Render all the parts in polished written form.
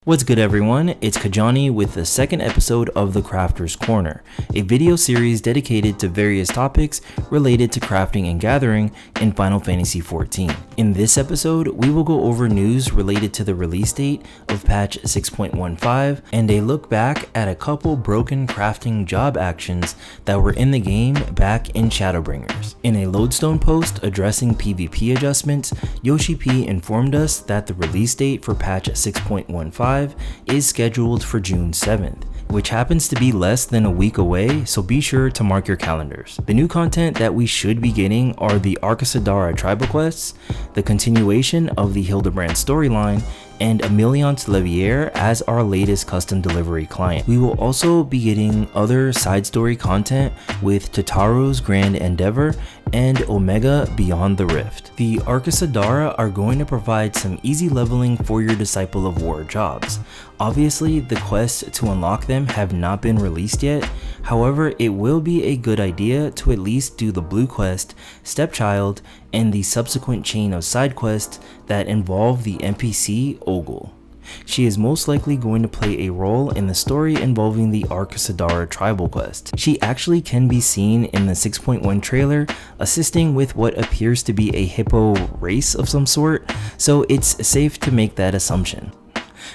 What's good everyone, it's Kajani with the second episode of The Crafter's Corner, a video series dedicated to various topics related to crafting and gathering in Final Fantasy XIV. In this episode, we will go over news related to the release date of patch 6.15 and a look back at a couple broken crafting job actions that were in the game back in Shadowbringers. In a lodestone post addressing PvP adjustments, Yoshi P informed us that the release date for patch 6.15 is scheduled for June 7th, which happens to be less than a week away, so be sure to mark your calendars. The new content that we should be getting are the Arcasadara tribal quests, the continuation of the Hildebrand storyline, and Emilion's Levier as our latest custom delivery client. We will also be getting other side story content with Tataro's Grand Endeavor and Omega Beyond the Rift. The Arcasadara are going to provide some easy leveling for your Disciple of War jobs. Obviously, the quests to unlock them have not been released yet, however, it will be a good idea to at least do the blue quest, Stepchild, and the subsequent chain of side quests that involve the NPC Ogul. She is most likely going to play a role in the story involving the Arcasadara tribal quest. She actually can be seen in the 6.1 trailer assisting with what appears to be a hippo race of some sort, so it's safe to make that assumption.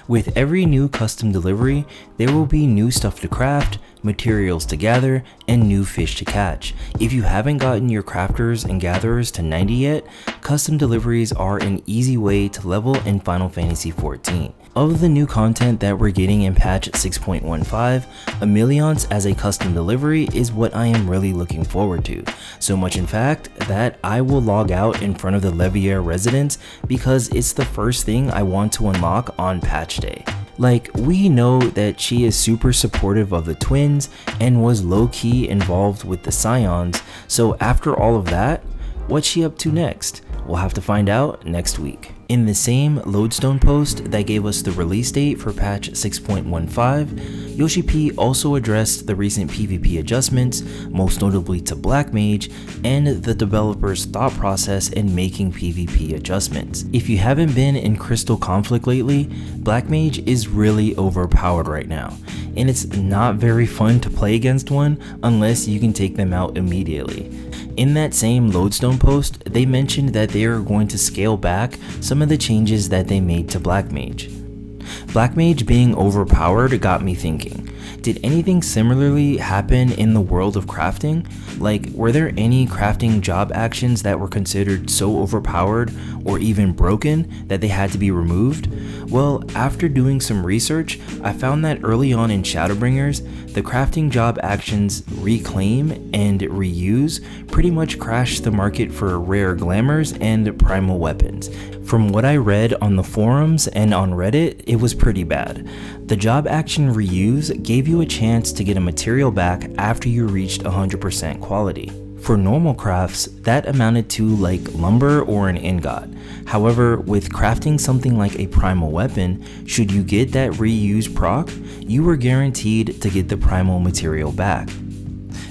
With every new custom delivery, there will be new stuff to craft, materials to gather, and new fish to catch. If you haven't gotten your crafters and gatherers to 90 yet, custom deliveries are an easy way to level in Final Fantasy XIV. Of the new content that we're getting in patch 6.15, Emilion's as a custom delivery is what I am really looking forward to. So much in fact that I will log out in front of the Levier residence because it's the first thing I want to unlock on patch day. Like, we know that she is super supportive of the twins and was low-key involved with the Scions, so after all of that, what's she up to next? We'll have to find out next week. In the same lodestone post that gave us the release date for patch 6.15, Yoshi P also addressed the recent PvP adjustments, most notably to Black Mage, and the developer's thought process in making PvP adjustments. If you haven't been in Crystal Conflict lately, Black Mage is really overpowered right now, and it's not very fun to play against one unless you can take them out immediately. In that same lodestone post, they mentioned that they are going to scale back some of the changes that they made to Black Mage. Black Mage being overpowered got me thinking, did anything similarly happen in the world of crafting? Like, were there any crafting job actions that were considered so overpowered or even broken that they had to be removed? Well, after doing some research, I found that early on in Shadowbringers, the crafting job actions Reclaim and Reuse pretty much crashed the market for rare glamours and primal weapons. From what I read on the forums and on Reddit, it was pretty bad. The job action Reuse gave you a chance to get a material back after you reached 100% quality. For normal crafts, that amounted to like lumber or an ingot. However, with crafting something like a primal weapon, should you get that reuse proc, you were guaranteed to get the primal material back.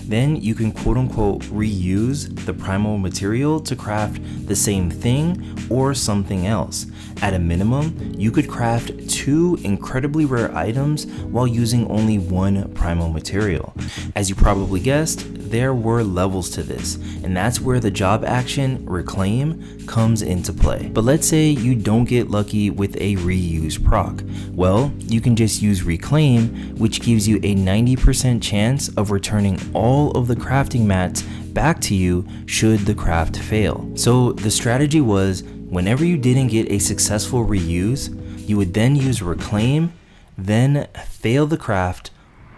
Then you can quote-unquote reuse the primal material to craft the same thing or something else. At a minimum, you could craft 2 incredibly rare items while using only 1 primal material. As you probably guessed, there were levels to this, and that's where the job action Reclaim comes into play. But let's say you don't get lucky with a reuse proc. Well, you can just use Reclaim, which gives you a 90% chance of returning all of the crafting mats back to you should the craft fail. So the strategy was, whenever you didn't get a successful reuse, you would then use Reclaim, then fail the craft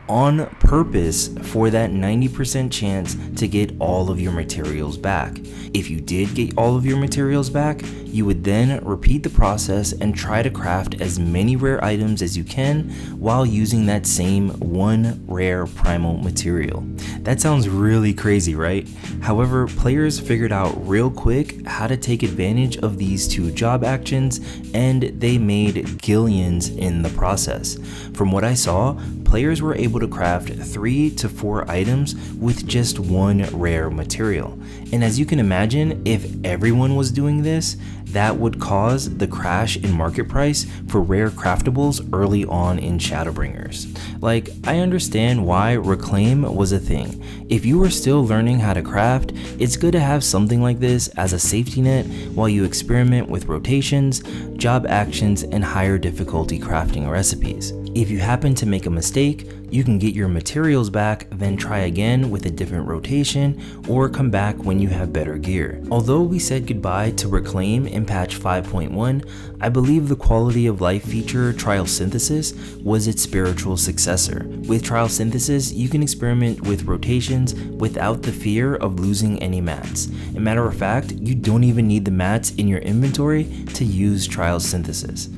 on purpose for that 90% chance to get all of your materials back. If you did get all of your materials back, you would then repeat the process and try to craft as many rare items as you can while using that same 1 rare primal material. That sounds really crazy, right? However, players figured out real quick how to take advantage of these 2 job actions, and they made gillions in the process. From what I saw, players were able to craft 3 to 4 items with just 1 rare material. And as you can imagine, if everyone was doing this, that would cause the crash in market price for rare craftables early on in Shadowbringers. Like, I understand why reclaim was a thing. If you are still learning how to craft, it's good to have something like this as a safety net while you experiment with rotations, job actions, and higher difficulty crafting recipes. If you happen to make a mistake, you can get your materials back, then try again with a different rotation, or come back when you have better gear. Although we said goodbye to Reclaim in patch 5.1, I believe the quality of life feature Trial Synthesis was its spiritual successor. With Trial Synthesis, you can experiment with rotations without the fear of losing any mats. As a matter of fact, you don't even need the mats in your inventory to use Trial Synthesis.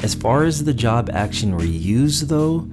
As far as the job action reuse though,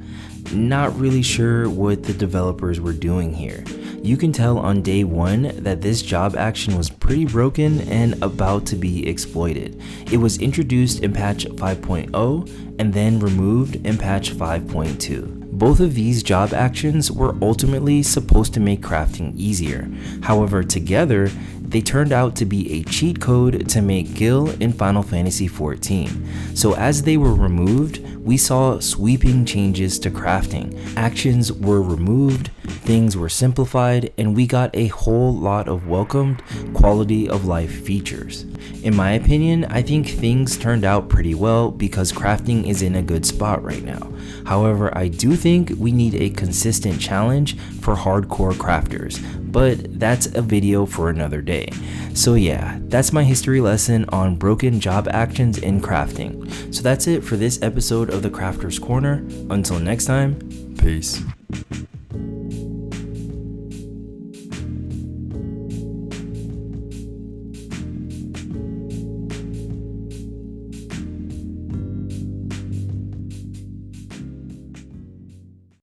not really sure what the developers were doing here. You can tell on day one that this job action was pretty broken and about to be exploited. It was introduced in patch 5.0 and then removed in patch 5.2. Both of these job actions were ultimately supposed to make crafting easier. However, together, they turned out to be a cheat code to make Gil in Final Fantasy XIV. So as they were removed, we saw sweeping changes to crafting. Actions were removed, things were simplified, and we got a whole lot of welcomed quality of life features. In my opinion, I think things turned out pretty well because crafting is in a good spot right now. However, I do think we need a consistent challenge for hardcore crafters, but that's a video for another day. So yeah, that's my history lesson on broken job actions in crafting. So that's it for this episode of the Crafter's Corner. Until next time, peace.